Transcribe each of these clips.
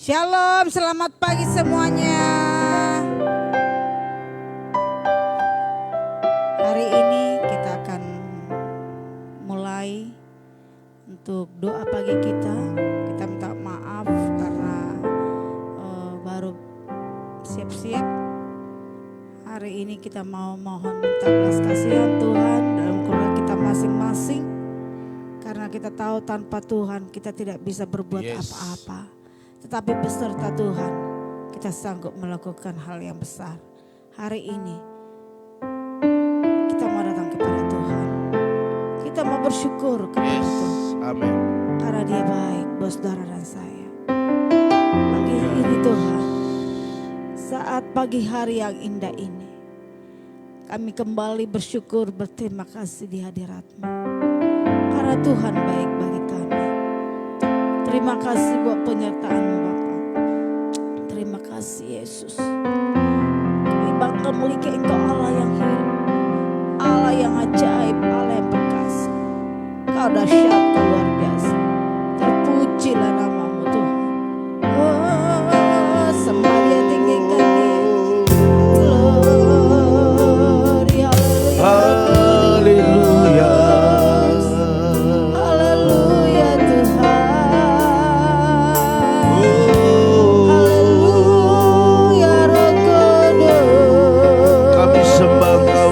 Shalom, selamat pagi semuanya. Hari ini kita akan mulai untuk doa pagi kita. Kita minta maaf karena baru siap-siap. Hari ini kita mau mohon minta belas kasihan Tuhan dalam keluarga kita masing-masing. Karena kita tahu tanpa Tuhan kita tidak bisa berbuat apa-apa. Tetapi beserta Tuhan kita sanggup melakukan hal yang besar. Hari ini kita mau datang kepada Tuhan. Kita mau bersyukur kepada Tuhan. Amin. Karena Dia baik buat saudara dan saya. Pagi ini Tuhan, saat pagi hari yang indah ini, kami kembali bersyukur berterima kasih di hadirat-Mu. Karena Tuhan baik bagi kami. Terima kasih buat penyertaan-Mu Bapa. Terima kasih Yesus. Kami bangga memiliki Engkau Allah yang hidup, Allah yang ajaib, Allah yang perkasa. Kau dahsyat, Kau luar biasa. Terpujilah nama-Mu Tuhan. Oh, sembah Dia, tinggikan Dia. Glory, haleluya. Haleluya Tuhan. Haleluya Roh Kudus. Kami sembah Engkau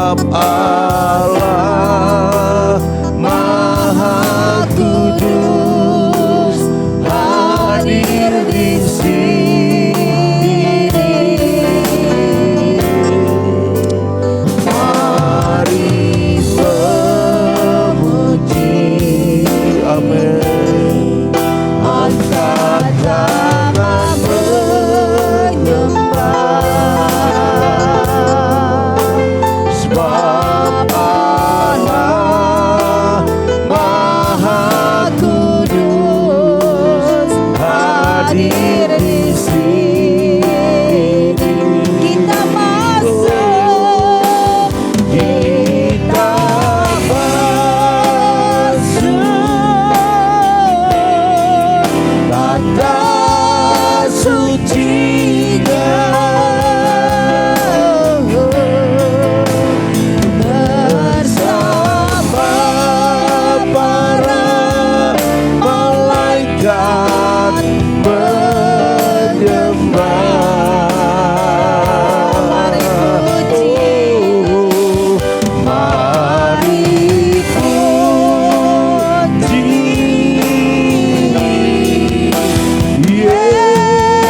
sebab Allah Maha Kudus hadir di sini. Mari memuji, amin. Angkat tangan menyembah, sebab Allah Maha Kudus hadir di sini. Kita masuk, Kita masuk tata suci-Nya, bersama para malaikat menyembah. mari puji, Mari puji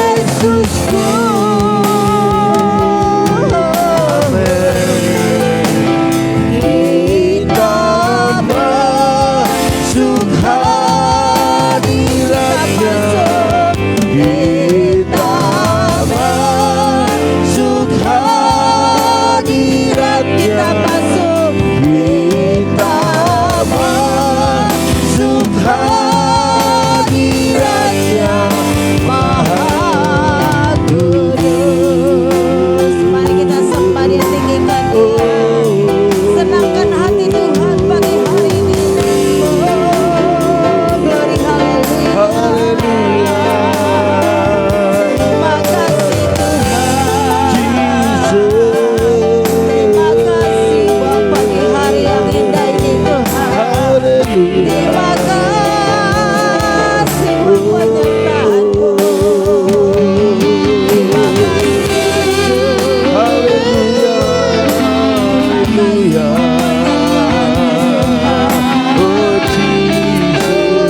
Yesusku. Amin. Kita masuk hadirat-Nya, kita masuk hadirat-Nya, kita masuk, kita masuk hadirat-Nya Maha Kudus. mari kita sembah Dia, tinggikan Dia, senangkan hati Tuhan pagi hari ini. Oh, glory, haleluya. Haleluya. Terima kasih Tuhan. Jesus. Terima kasih buat pagi hari yang indah ini Tuhan. Haleluya. Terima kasih buat penyertaan-Mu. Terima kasih Yesus. Haleluya. Haleluya. Oh Jesus.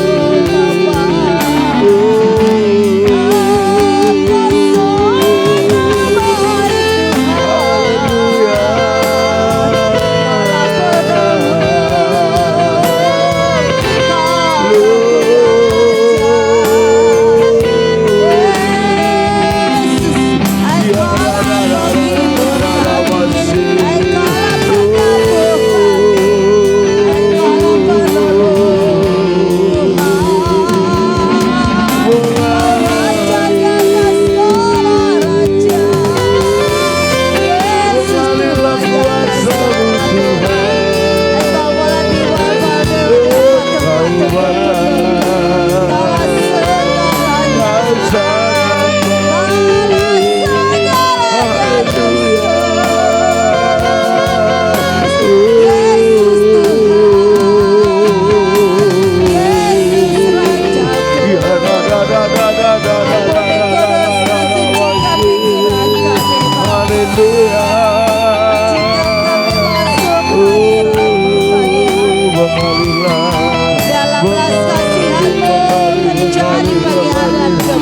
Dalam belas kasihan-Mu terjadi pagi hari yang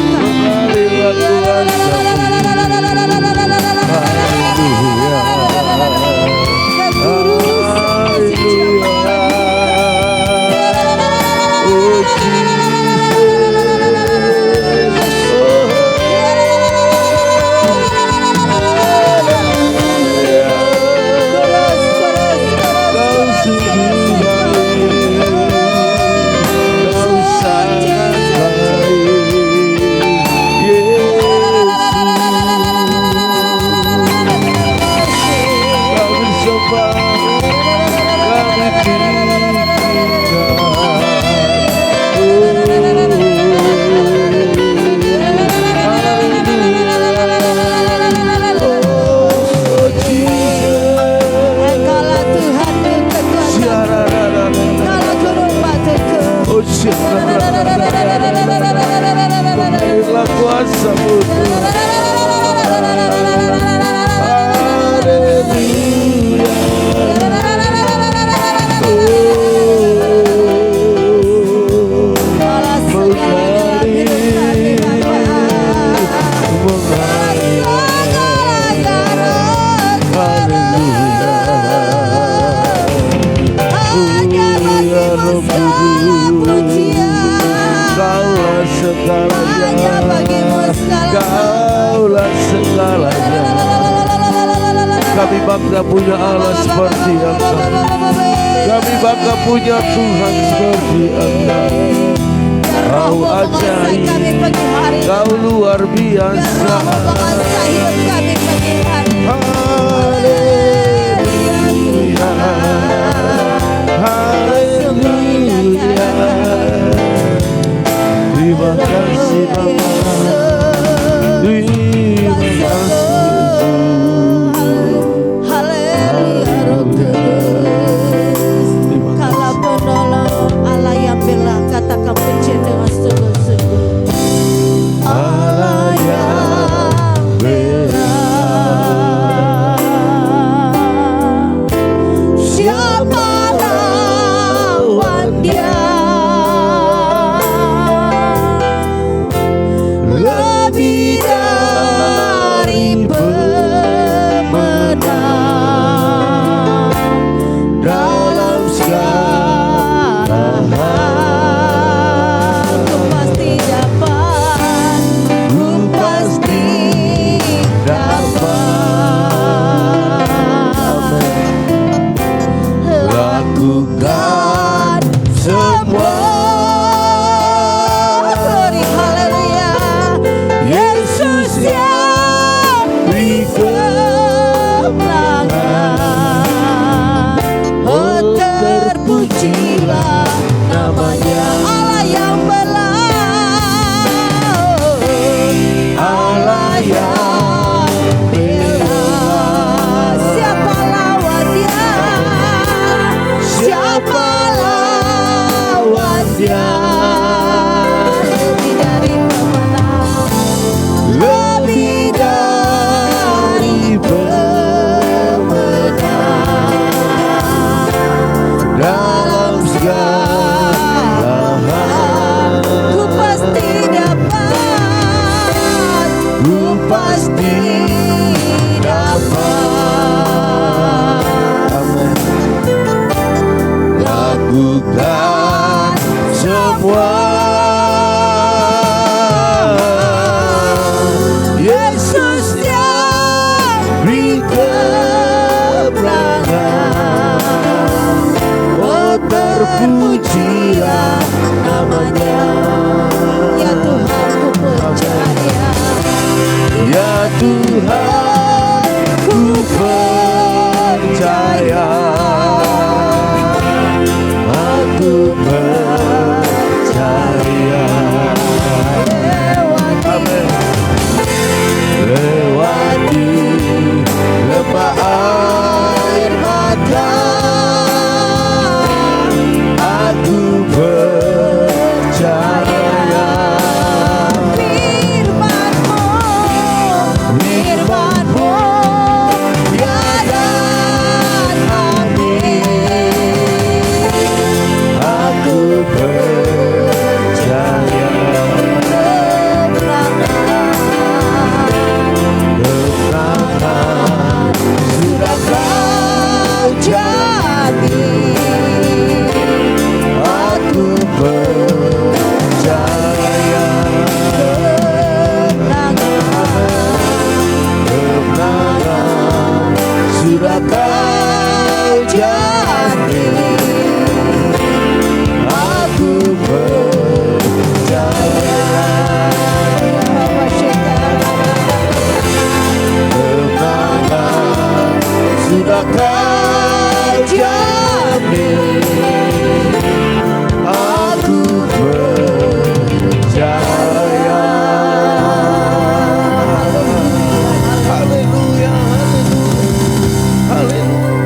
Berilah kuasa-Mu Tuhan. Haleluya. Hanya bagimu segala. Kaulah segalanya. Kami bangga punya Allah seperti Engkau. Kami bangga punya Tuhan seperti Engkau. Kau ajaib, Kau luar biasa. Haleluya, haleluya. Terima kasih Bapa, terima kasih. Kala penolong Allah yang bela, katakan puji dengan sungguh-sungguh. Allah yang bela, siapa lawan Dia? Lebih dari pemenang dalam segala hal. Ku pasti dapat, ku pasti dapat. Lakukan semua. Glory, haleluya. Yesus yang beri kemenangan. Oh, terpujilah namanya. Allah yang bela, Allah yang bela. Siapa lawan Dia? Siapa lawan Dia? Lebih dari pemenang, lebih dari pemenang dalam segala hal. Ku pasti dapat, ku pasti dapat. Lakukan semua. Yesus yang beri kemenangan. Oh, terpujilah namanya. Ya Tuhan, ku percaya. Ya Tuhan, ku percaya. Aku percaya. Amin. Lewati lembah air mata, aku percaya. Firman-Mu, firman-Mu, ya dan amin. Aku percaya. Kemenangan sudah Kau jadi. Aku percaya. Kemenangan sudah Kau jadi. Aku percaya. Kemenangan sudah Kau jamin. Aku percaya. Haleluya, haleluya,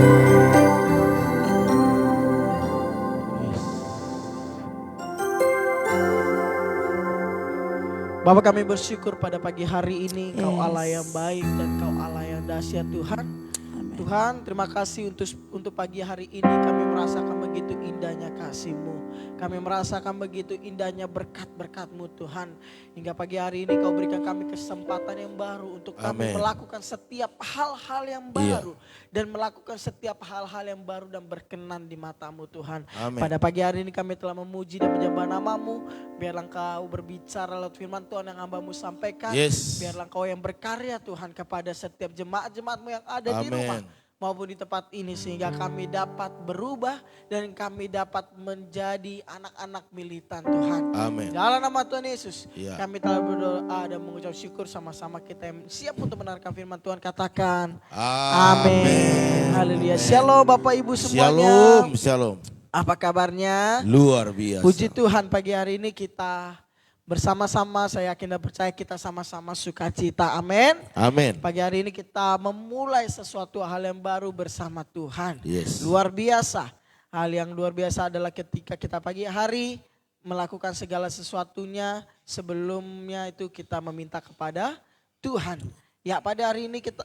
Bapak, kami bersyukur pada pagi hari ini Kau Yes. Allah yang baik dan Kau Allah yang dahsyat Tuhan. Amin. Tuhan, terima kasih untuk pagi hari ini kami merasakan begitu indahnya kasih-Mu. Kami merasakan begitu indahnya berkat-berkat-Mu Tuhan. Hingga pagi hari ini Kau berikan kami kesempatan yang baru untuk kami Amin. melakukan setiap hal-hal yang baru. Dan melakukan setiap hal-hal yang baru dan berkenan di mata-Mu Tuhan. Amin. Pada pagi hari ini kami telah memuji dan menyembah nama-Mu. Biarlah Engkau berbicara lewat firman Tuhan yang hamba-Mu sampaikan. Yes. Biarlah Engkau yang berkarya Tuhan kepada setiap jemaat-jemaat-Mu yang ada di Amin. rumah maupun di tempat ini, sehingga kami dapat berubah dan kami dapat menjadi anak-anak militan Tuhan. Amin. Dalam nama Tuhan Yesus, Ya. kami telah berdoa dan mengucap syukur sama-sama. Kita yang siap untuk mendengarkan firman Tuhan, katakan amin. Haleluya. Shalom Bapak Ibu semuanya. Shalom, shalom. Apa kabarnya? Luar biasa. Puji Tuhan, pagi hari ini kita bersama-sama, saya yakin dan percaya kita sama-sama sukacita. Amin. Amin. Pagi hari ini kita memulai sesuatu hal yang baru bersama Tuhan. Yes. Luar biasa. Hal yang luar biasa adalah ketika kita pagi hari melakukan segala sesuatunya, sebelumnya itu kita meminta kepada Tuhan. Ya, pada hari ini kita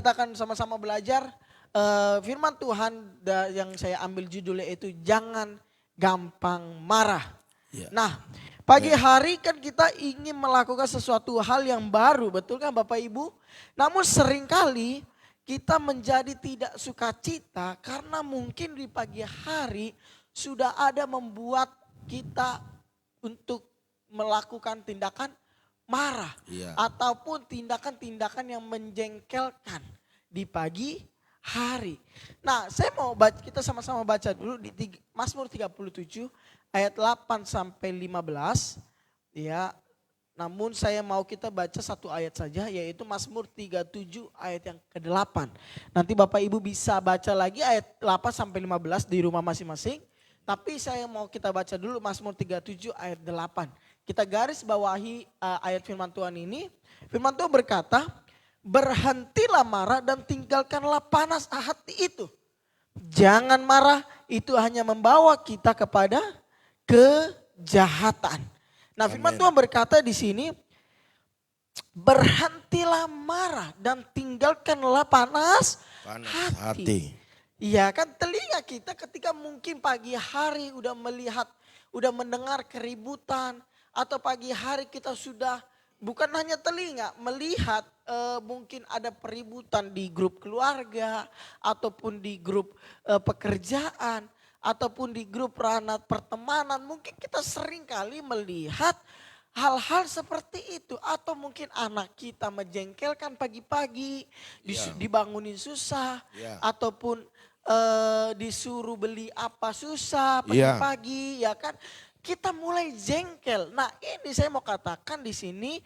akan sama-sama belajar firman Tuhan yang saya ambil judulnya itu jangan gampang marah. Ya. Nah, pagi hari kan kita ingin melakukan sesuatu hal yang baru, betul kan Bapak Ibu? Namun seringkali kita menjadi tidak sukacita karena mungkin di pagi hari sudah ada membuat kita untuk melakukan tindakan marah. Iya. Ataupun tindakan-tindakan yang menjengkelkan di pagi hari. Nah, saya mau kita sama-sama baca dulu di Mazmur 37 ayat 8 sampai 15 ya. Namun saya mau kita baca satu ayat saja, yaitu Mazmur 37 ayat yang ke-8. Nanti Bapak Ibu bisa baca lagi ayat 8 sampai 15 di rumah masing-masing. Tapi saya mau kita baca dulu Mazmur 37 ayat 8. Kita garis bawahi ayat firman Tuhan ini. Firman Tuhan berkata, berhentilah marah dan tinggalkanlah panas hati itu. Jangan marah, itu hanya membawa kita kepada kejahatan. Nah, firman Tuhan berkata di sini, berhentilah marah dan tinggalkanlah panas hati. Iya kan, telinga kita ketika mungkin pagi hari udah melihat, udah mendengar keributan, atau pagi hari kita sudah bukan hanya telinga, melihat mungkin ada peributan di grup keluarga, ataupun di grup pekerjaan, ataupun di grup ranah pertemanan. Mungkin kita sering kali melihat hal-hal seperti itu. Atau mungkin anak kita menjengkelkan pagi-pagi, dibangunin susah, ataupun disuruh beli apa susah pagi-pagi, ya kan. Kita mulai jengkel. Nah, ini saya mau katakan di sini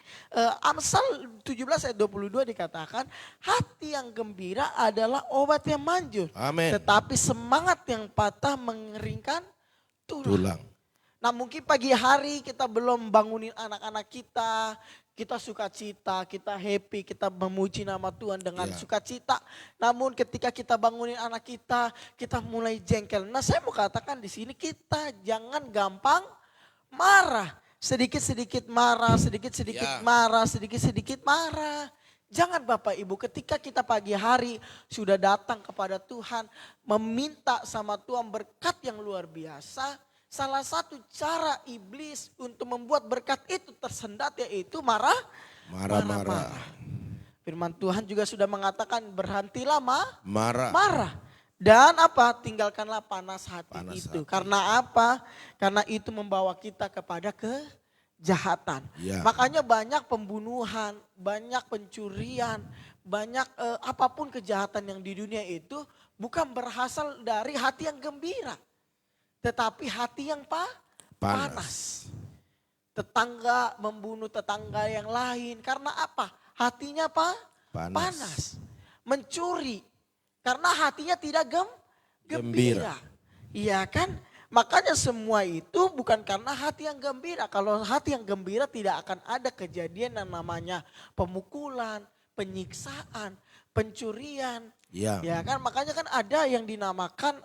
Amsal 17 ayat 22 dikatakan, hati yang gembira adalah obat yang manjur. Amin. Tetapi semangat yang patah mengeringkan tulang. Nah, mungkin pagi hari kita belum bangunin anak-anak kita sukacita, kita happy, kita memuji nama Tuhan dengan sukacita. Namun ketika kita bangunin anak kita mulai jengkel. Nah, saya mau katakan di sini kita jangan gampang marah. Sedikit-sedikit marah, sedikit-sedikit marah, sedikit-sedikit marah. Jangan Bapak Ibu, ketika kita pagi hari sudah datang kepada Tuhan, meminta sama Tuhan berkat yang luar biasa. Salah satu cara iblis untuk membuat berkat itu tersendat yaitu marah. Firman Tuhan juga sudah mengatakan berhentilah marah. Dan apa? Tinggalkanlah panas hati itu. Karena apa? Karena itu membawa kita kepada kejahatan. Makanya banyak pembunuhan, banyak pencurian, banyak apapun kejahatan yang di dunia itu bukan berasal dari hati yang gembira. Tetapi hati yang panas. Tetangga membunuh tetangga yang lain. Karena apa? Hatinya panas. Mencuri. Karena hatinya tidak gembira. Iya kan? Makanya semua itu bukan karena hati yang gembira. Kalau hati yang gembira tidak akan ada kejadian yang namanya pemukulan, penyiksaan, pencurian. Ya kan? Makanya kan ada yang dinamakan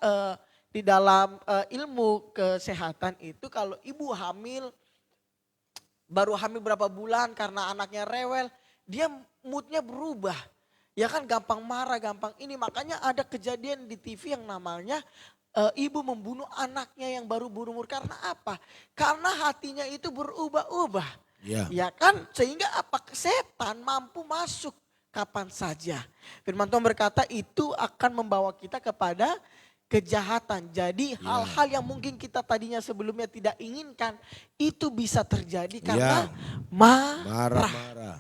di dalam ilmu kesehatan itu kalau ibu hamil, baru hamil berapa bulan karena anaknya rewel, dia moodnya berubah. Ya kan gampang marah, gampang ini. Makanya ada kejadian di TV yang namanya ibu membunuh anaknya yang baru berumur. Karena apa? Karena hatinya itu berubah-ubah. Ya. Ya kan? Sehingga apa? Setan mampu masuk kapan saja. Firman Tuhan berkata itu akan membawa kita kepada kejahatan. Jadi hal-hal yang mungkin kita tadinya sebelumnya tidak inginkan itu bisa terjadi karena marah. Marah-marah.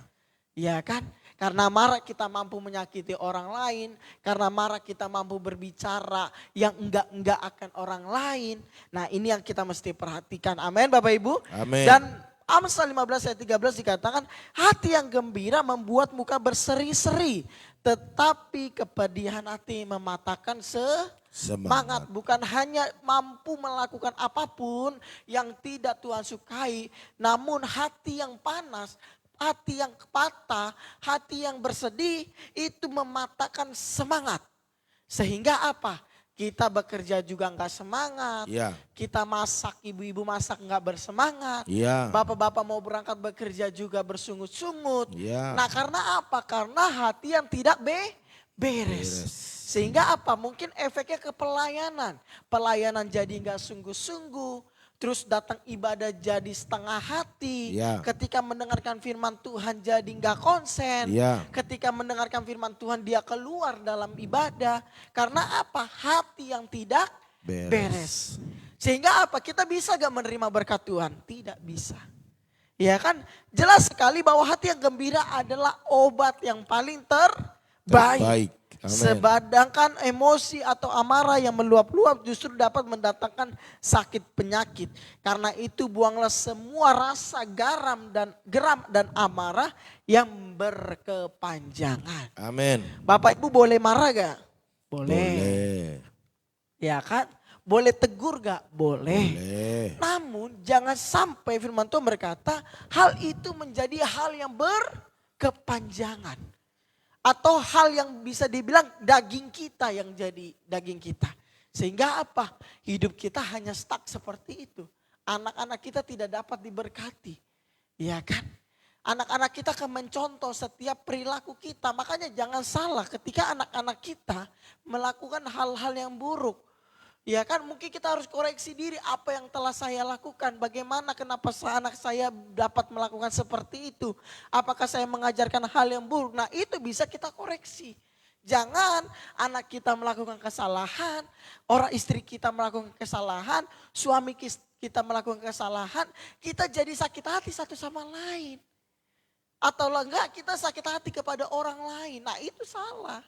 Ya kan? Karena marah kita mampu menyakiti orang lain. Karena marah kita mampu berbicara yang enggak akan orang lain. Nah ini yang kita mesti perhatikan. Amin Bapak Ibu. Amin. Dan Amsal 15 ayat 13 dikatakan hati yang gembira membuat muka berseri-seri. Tetapi kepedihan hati mematahkan semangat. Bukan hanya mampu melakukan apapun yang tidak Tuhan sukai. Namun hati yang panas, hati yang patah, hati yang bersedih itu mematahkan semangat. Sehingga apa? Kita bekerja juga enggak semangat. Ya. Kita masak, ibu-ibu masak enggak bersemangat. Ya. Bapak-bapak mau berangkat bekerja juga bersungut-sungut. Ya. Nah karena apa? Karena hati yang tidak beres. Sehingga apa? Mungkin efeknya ke pelayanan. Pelayanan jadi enggak sungguh-sungguh. Terus datang ibadah jadi setengah hati. Ya. Ketika mendengarkan firman Tuhan jadi nggak konsen. Ya. Ketika mendengarkan firman Tuhan dia keluar dalam ibadah. Karena apa? Hati yang tidak beres. Sehingga apa? Kita bisa gak menerima berkat Tuhan? Tidak bisa. Ya kan? Jelas sekali bahwa hati yang gembira adalah obat yang paling terbaik. Amen. Sedangkan emosi atau amarah yang meluap-luap justru dapat mendatangkan sakit penyakit. Karena itu buanglah semua rasa geram dan amarah yang berkepanjangan. Amin. Bapak Ibu boleh marah gak? Boleh. Ya kan? Boleh tegur gak? Boleh. Boleh. Namun jangan sampai firman Tuhan berkata hal itu menjadi hal yang berkepanjangan. Atau hal yang bisa dibilang daging kita yang jadi daging kita. Sehingga apa? Hidup kita hanya stuck seperti itu. Anak-anak kita tidak dapat diberkati. Ya kan? Anak-anak kita akan mencontoh setiap perilaku kita. Makanya jangan salah ketika anak-anak kita melakukan hal-hal yang buruk. Ya kan mungkin kita harus koreksi diri apa yang telah saya lakukan. Bagaimana kenapa anak saya dapat melakukan seperti itu. Apakah saya mengajarkan hal yang buruk. Nah itu bisa kita koreksi. Jangan anak kita melakukan kesalahan. Orang istri kita melakukan kesalahan. Suami kita melakukan kesalahan. Kita jadi sakit hati satu sama lain. Atau enggak kita sakit hati kepada orang lain. Nah itu salah.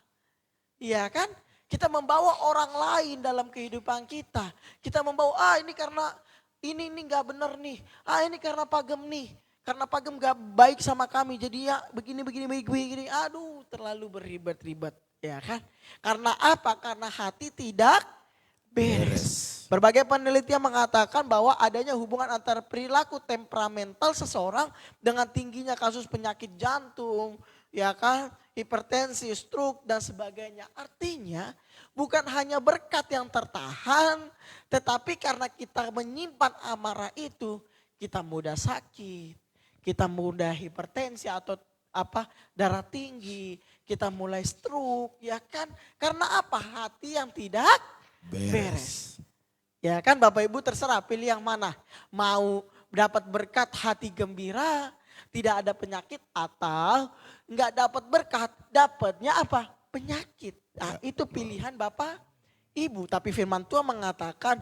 Iya kan? Kita membawa orang lain dalam kehidupan kita. Kita membawa, ini karena ini gak benar nih. Ini karena Pagem nih. Karena Pagem gak baik sama kami. Jadi ya begini. Aduh terlalu berribet-ribet. Ya kan? Karena apa? Karena hati tidak beres. Berbagai penelitian mengatakan bahwa adanya hubungan antara perilaku temperamental seseorang dengan tingginya kasus penyakit jantung. Ya kan? Hipertensi, stroke dan sebagainya. Artinya bukan hanya berkat yang tertahan, tetapi karena kita menyimpan amarah itu, kita mudah sakit, kita mudah hipertensi atau darah tinggi, kita mulai stroke, ya kan? Karena apa? Hati yang tidak beres. Ya kan Bapak Ibu terserah pilih yang mana. Mau dapat berkat hati gembira, tidak ada penyakit atau enggak dapat berkat, dapatnya apa? Penyakit. Nah, itu pilihan Bapak Ibu. Tapi firman Tuhan mengatakan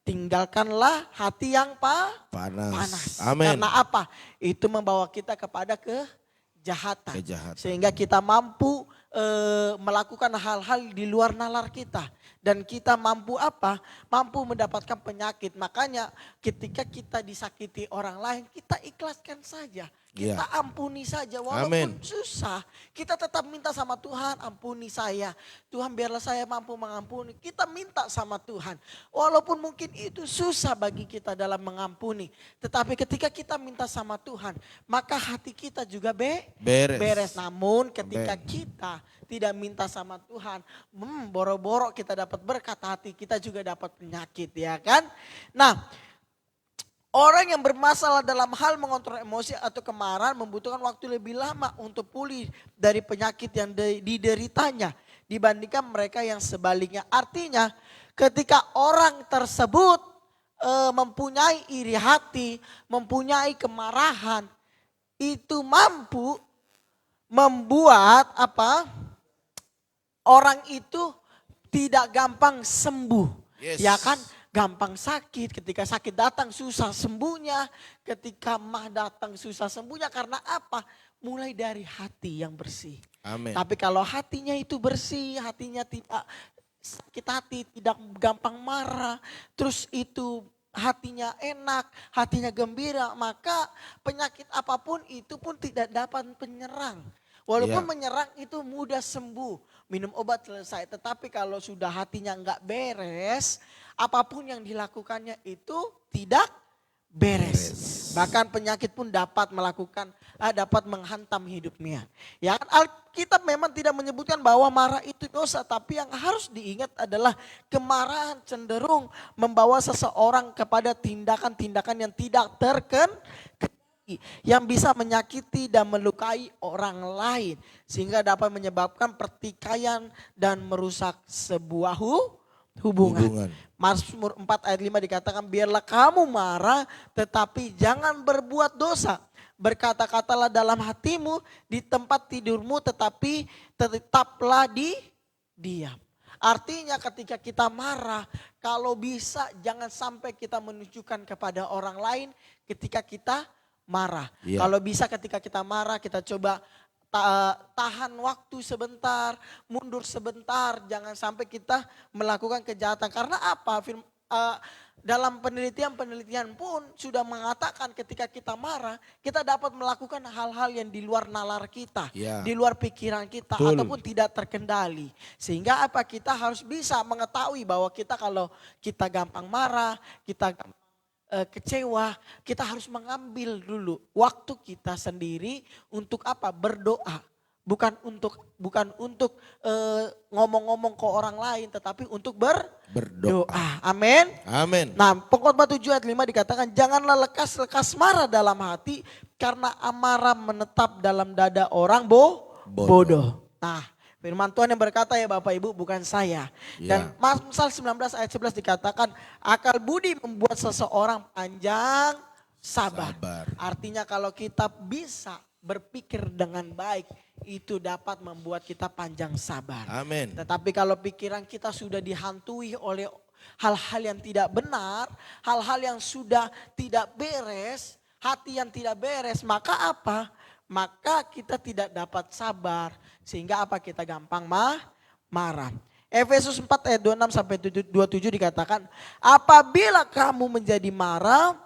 tinggalkanlah hati yang panas. Amin. Karena apa? Itu membawa kita kepada kejahatan. Sehingga kita mampu melakukan hal-hal di luar nalar kita. Dan kita mampu apa? Mampu mendapatkan penyakit. Makanya ketika kita disakiti orang lain, kita ikhlaskan saja. Kita ampuni saja walaupun susah. Kita tetap minta sama Tuhan, ampuni saya. Tuhan biarlah saya mampu mengampuni. Kita minta sama Tuhan. Walaupun mungkin itu susah bagi kita dalam mengampuni. Tetapi ketika kita minta sama Tuhan, maka hati kita juga beres. Namun ketika kita tidak minta sama Tuhan, boro-boro kita dapat berkat, hati kita juga dapat penyakit, ya kan? Nah, Orang yang bermasalah dalam hal mengontrol emosi atau kemarahan membutuhkan waktu lebih lama untuk pulih dari penyakit yang dideritanya dibandingkan mereka yang sebaliknya. Artinya ketika orang tersebut mempunyai iri hati, mempunyai kemarahan, itu mampu membuat orang itu tidak gampang sembuh. Yes. Ya kan? Gampang sakit, ketika sakit datang susah sembuhnya, ketika mah datang susah sembuhnya karena apa? Mulai dari hati yang bersih. Amin. Tapi kalau hatinya itu bersih, hatinya tidak sakit hati, tidak gampang marah, terus itu hatinya enak, hatinya gembira, maka penyakit apapun itu pun tidak dapat menyerang. Walaupun menyerang itu mudah sembuh, minum obat selesai. Tetapi kalau sudah hatinya enggak beres, apapun yang dilakukannya itu tidak beres. Bahkan penyakit pun dapat menghantam hidupnya. Ya kan Alkitab memang tidak menyebutkan bahwa marah itu dosa, tapi yang harus diingat adalah kemarahan cenderung membawa seseorang kepada tindakan-tindakan yang tidak yang bisa menyakiti dan melukai orang lain. Sehingga dapat menyebabkan pertikaian dan merusak sebuah hubungan. Mazmur 4 ayat 5 dikatakan, biarlah kamu marah tetapi jangan berbuat dosa. Berkata-katalah dalam hatimu, di tempat tidurmu tetapi tetaplah diam. Artinya ketika kita marah, kalau bisa jangan sampai kita menunjukkan kepada orang lain ketika kita marah. Kalau bisa ketika kita marah kita coba tahan waktu sebentar, mundur sebentar, jangan sampai kita melakukan kejahatan. Karena apa? Dalam penelitian pun sudah mengatakan ketika kita marah, kita dapat melakukan hal-hal yang di luar nalar kita, di luar pikiran kita, ataupun tidak terkendali. Sehingga apa? Kita harus bisa mengetahui bahwa kita kalau kita gampang marah, kita kecewa, kita harus mengambil dulu waktu kita sendiri untuk apa? Berdoa. Bukan untuk ngomong-ngomong ke orang lain, tetapi untuk berdoa. Amin. Amin. Nah, Pengkhotbah 7 ayat 5 dikatakan, janganlah lekas-lekas marah dalam hati, karena amarah menetap dalam dada orang bodoh. Nah, firman Tuhan yang berkata ya Bapak Ibu, bukan saya. Dan Mazmur 19 ayat 11 dikatakan, akal budi membuat seseorang panjang sabar. Artinya kalau kita bisa berpikir dengan baik, itu dapat membuat kita panjang sabar. Amin. Tetapi kalau pikiran kita sudah dihantui oleh hal-hal yang tidak benar, hal-hal yang sudah tidak beres, hati yang tidak beres, maka apa? Maka kita tidak dapat sabar. Sehingga apa? Kita gampang marah. Efesus 4 ayat 26 sampai 27 dikatakan, apabila kamu menjadi marah,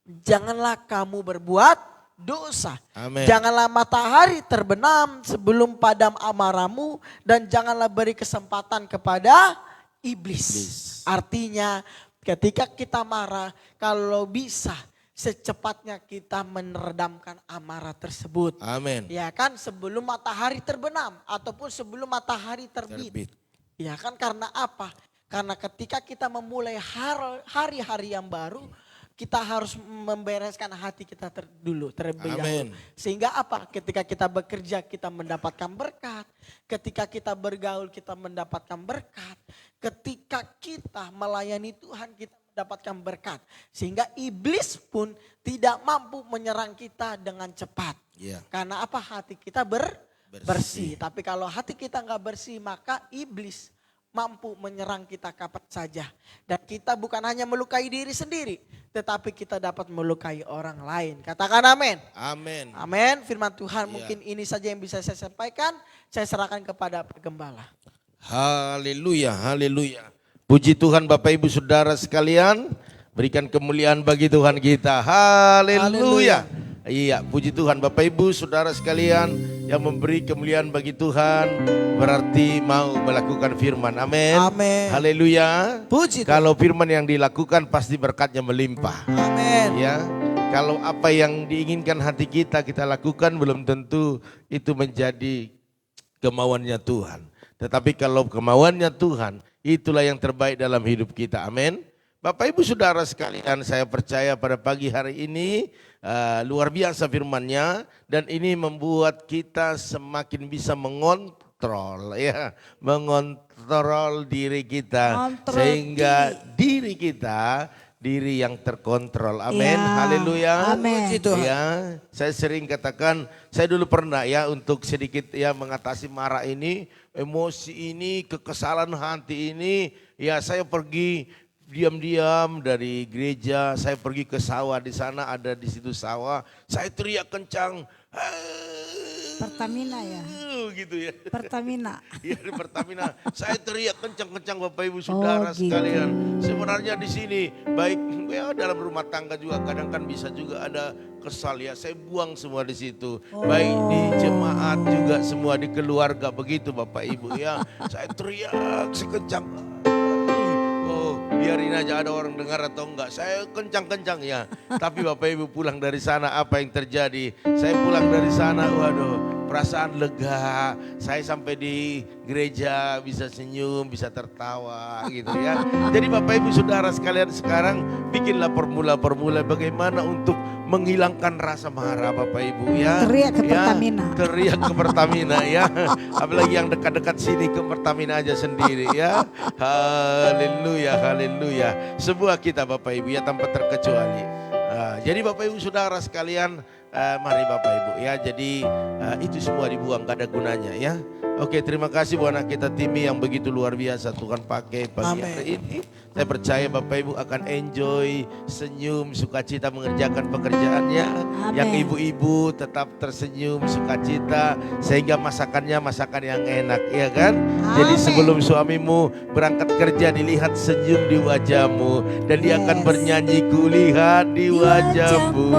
janganlah kamu berbuat dosa. Amen. Janganlah matahari terbenam sebelum padam amarahmu, dan janganlah beri kesempatan kepada iblis. Artinya ketika kita marah, kalau bisa secepatnya kita meredamkan amarah tersebut. Amin. Ya kan, sebelum matahari terbenam ataupun sebelum matahari terbit. Ya kan, karena apa? Karena ketika kita memulai hari-hari yang baru, kita harus membereskan hati kita terlebih dahulu. Sehingga apa? Ketika kita bekerja kita mendapatkan berkat. Ketika kita bergaul kita mendapatkan berkat. Ketika kita melayani Tuhan kita mendapatkan berkat. Sehingga iblis pun tidak mampu menyerang kita dengan cepat. Karena apa? Hati kita bersih. Tapi kalau hati kita nggak bersih, maka iblis mampu menyerang kita kapan saja. Dan kita bukan hanya melukai diri sendiri, tetapi kita dapat melukai orang lain. Katakan amin. Amin. Amin. Firman Tuhan mungkin ini saja yang bisa saya sampaikan. Saya serahkan kepada penggembala. Haleluya, haleluya. Puji Tuhan Bapak Ibu Saudara sekalian. Berikan kemuliaan bagi Tuhan kita. Haleluya. Iya, puji Tuhan Bapak Ibu Saudara sekalian, yang memberi kemuliaan bagi Tuhan berarti mau melakukan firman. Amin. Amin. Haleluya. Puji Tuhan. Kalau firman yang dilakukan pasti berkatnya melimpah. Amin. Ya. Kalau apa yang diinginkan hati kita lakukan, belum tentu itu menjadi kemauannya Tuhan. Tetapi kalau kemauannya Tuhan, itulah yang terbaik dalam hidup kita. Amin. Bapak Ibu Saudara sekalian, saya percaya pada pagi hari ini luar biasa firman-Nya dan ini membuat kita semakin bisa mengontrol diri kita sehingga diri kita diri yang terkontrol. Amin. Haleluya. Amin. Ya, saya sering katakan, saya dulu pernah untuk sedikit mengatasi marah ini, emosi ini, kekesalan hati ini, saya pergi diam-diam dari gereja, saya pergi ke sawah, di sana ada di situ sawah, saya teriak kencang. Pertamina ya. Gitu ya. Pertamina. Iya di Pertamina. Saya teriak kencang-kencang Bapak Ibu Saudara sekalian. Sebenarnya di sini baik dalam rumah tangga juga kadang kan bisa juga ada kesal saya buang semua di situ. Baik di jemaat juga semua di keluarga begitu Bapak Ibu Saya teriak sekencang. Biarin aja ada orang dengar atau enggak. Saya kencang-kencang Tapi Bapak Ibu pulang dari sana apa yang terjadi? Saya pulang dari sana waduh perasaan lega. Saya sampai di gereja bisa senyum, bisa tertawa gitu Jadi Bapak Ibu Saudara sekalian sekarang bikinlah formula-formula bagaimana untuk menghilangkan rasa marah Bapak Ibu Teriak ke Pertamina. Teriak ke Pertamina Apalagi yang dekat-dekat sini ke Pertamina aja sendiri Haleluya, haleluya. Sebuah kita Bapak Ibu tanpa terkecuali. Jadi Bapak Ibu Saudara sekalian, mari Bapak Ibu jadi itu semua dibuang gak ada gunanya Oke, terima kasih buat anak kita Timi yang begitu luar biasa Tuhan pakai pagi hari ini. Saya percaya Bapak Ibu akan enjoy, senyum, sukacita mengerjakan pekerjaannya. Amen. Yang ibu-ibu tetap tersenyum, sukacita sehingga masakannya masakan yang enak, ya kan? Amen. Jadi sebelum suamimu berangkat kerja dilihat senyum di wajahmu dan dia akan bernyanyi kulihat di wajahmu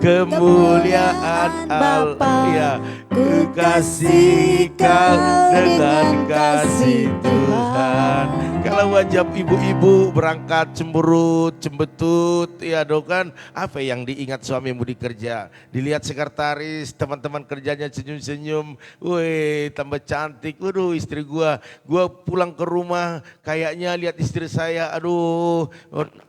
kemuliaan Allah. Kekasih kau dengan kasih Tuhan. Kalau wajah ibu-ibu berangkat cemberut, cembetut, kan apa yang diingat suamimu di kerja? Dilihat sekretaris, teman-teman kerjanya senyum-senyum, weh tambah cantik. Waduh istri gua pulang ke rumah kayaknya lihat istri saya, aduh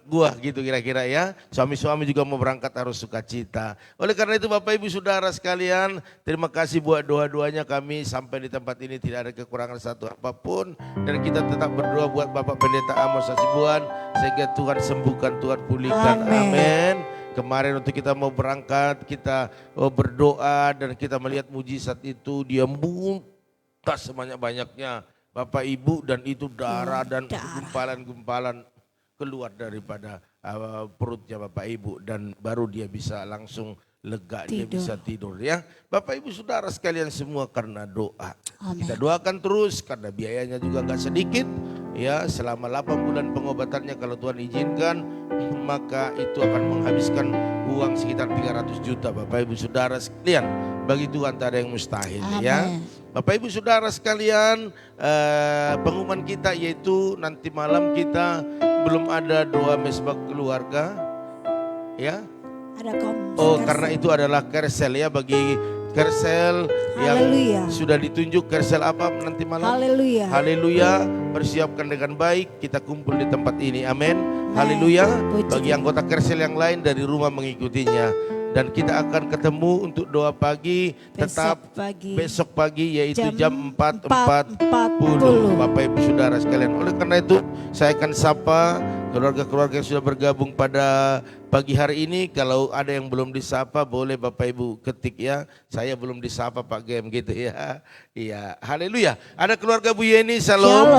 gua gitu kira-kira Suami-suami juga mau berangkat harus sukacita. Oleh karena itu Bapak Ibu Saudara sekalian, terima kasih buat doa-doanya kami sampai di tempat ini tidak ada kekurangan satu apapun dan kita tetap berdoa buat Bapak Pendeta Amos Hasibuan sehingga Tuhan sembuhkan, Tuhan pulihkan. Amin. Kemarin untuk kita mau berangkat, kita berdoa dan kita melihat mujizat itu, dia muntah sebanyak-banyaknya Bapak Ibu dan itu darah dan gumpalan-gumpalan keluar daripada perutnya Bapak Ibu dan baru dia bisa langsung lega, dia bisa tidur Bapak Ibu Saudara sekalian semua karena doa. Amen. Kita doakan terus karena biayanya juga gak sedikit selama 8 bulan pengobatannya kalau Tuhan izinkan maka itu akan menghabiskan uang sekitar 300 juta Bapak Ibu Saudara sekalian. Bagi Tuhan tak ada yang mustahil. Amen. Bapak Ibu Saudara sekalian, pengumuman kita yaitu nanti malam kita belum ada doa mesbah keluarga karena itu adalah kersel bagi kersel yang sudah ditunjuk kersel apa nanti malam. Haleluya. Persiapkan dengan baik, kita kumpul di tempat ini. Amin. Haleluya. Bagi anggota kersel yang lain dari rumah mengikutinya. Dan kita akan ketemu untuk doa pagi besok pagi yaitu jam 4.40 Bapak Ibu Saudara sekalian. Oleh karena itu saya akan sapa keluarga-keluarga yang sudah bergabung pada pagi hari ini. Kalau ada yang belum disapa boleh Bapak Ibu ketik saya belum disapa Pak Gem gitu Iya, haleluya. Ada keluarga Bu Yeni, shalom.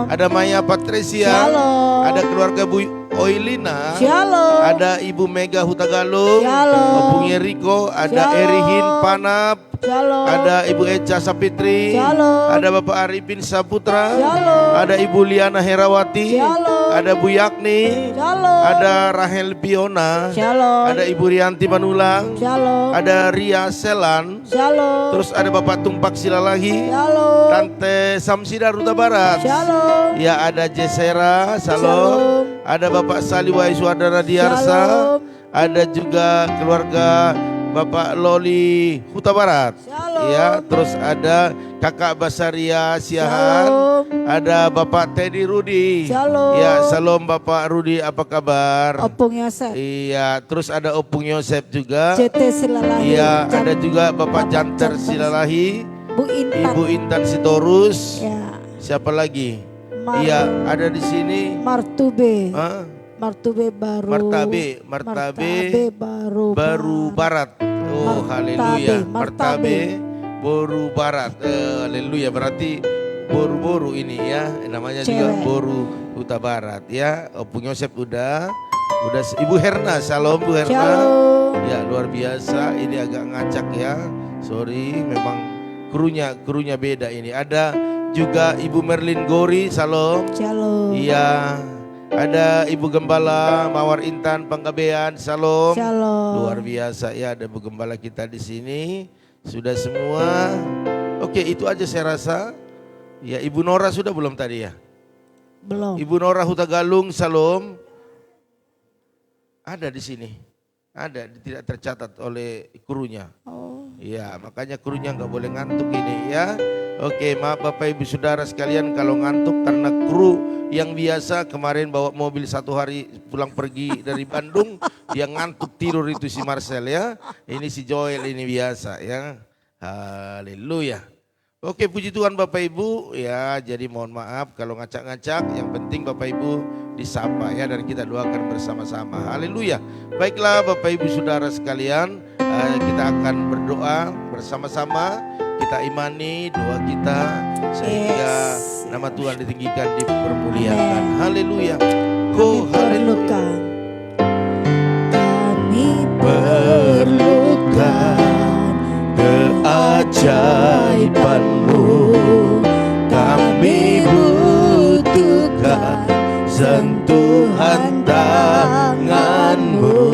Ada Maya Patricia, shalom. Ada keluarga Bu Oilina, shalom. Ada Ibu Mega Hutagalo, Bung Yeriko, ada Erihin Panap, shalom. Ada Ibu Eca Sapitri, shalom. Ada Bapak Arifin Saputra, shalom. Ada Ibu Liana Herawati, shalom. Ada Bu Yakni, shalom. Ada Rahel Piona, shalom. Ada Ibu Rianti Manulang, shalom. Ada Ria Selan, shalom. Terus ada Bapak Tumpak Silalahi, shalom. Tante Samsida Ruta Barat, shalom. Ya ada Jesera, shalom. Ada Bapak Saliwai Suadana Diarsa, ada juga keluarga Bapak Loli Huta Barat. Shalom. Ya, terus ada Kakak Basaria Siahan. Shalom. Ada Bapak Teddy Rudi. Shalom. Ya, salam Bapak Rudi, apa kabar? Opung Yosef. Iya, terus ada Opung Yosef juga. JT Silalahi. Iya, ada juga Bapak Janter Silalahi. Bu Intan. Ibu Intan Sitorus. Ya. Siapa lagi? Mar- Iya, ada di sini. Martube. Hah? Martube baru. Martabe baru barat. Oh, haleluya. Martabe baru barat. Haleluya. Berarti boru-boru ini ya. Namanya juga Cewek. boru Huta Barat ya. Opung Yosef udah Ibu Herna. Shalom Bu Herna. Shalom. Ya, luar biasa. Ini agak ngacak ya. Sorry, memang krunya beda ini. Ada juga Ibu Merlin Gori. Shalom. Shalom. Iya. Ada Ibu Gembala Mawar Intan Panggabean, salam. Shalom. Luar biasa ya, ada Bu Gembala kita di sini. Sudah semua. Oke, itu aja saya rasa. Ya, Ibu Nora sudah belum tadi ya? Belum. Ibu Nora Huta Galung, salam. Ada di sini. Ada, tidak tercatat oleh krunya. Oh. Iya, makanya krunya nggak boleh ngantuk ini ya. Oke, maaf Bapak Ibu Saudara sekalian kalau ngantuk karena kru yang biasa kemarin bawa mobil 1 hari pulang pergi dari Bandung, dia ngantuk tidur itu si Marcel ya. Ini si Joel ini biasa ya. Haleluya. Oke, puji Tuhan Bapak Ibu ya. Jadi mohon maaf kalau ngacak-ngacak. Yang penting Bapak Ibu disapa ya dan kita doakan bersama-sama. Haleluya. Baiklah Bapak Ibu Saudara sekalian, kita akan berdoa bersama-sama. Kita imani doa kita sehingga nama Tuhan ditinggikan, dipermuliakan. Haleluya. Kami perlukan. Kami perlukan keajaiban-Mu. Kami butuhkan sentuhan tangan-Mu.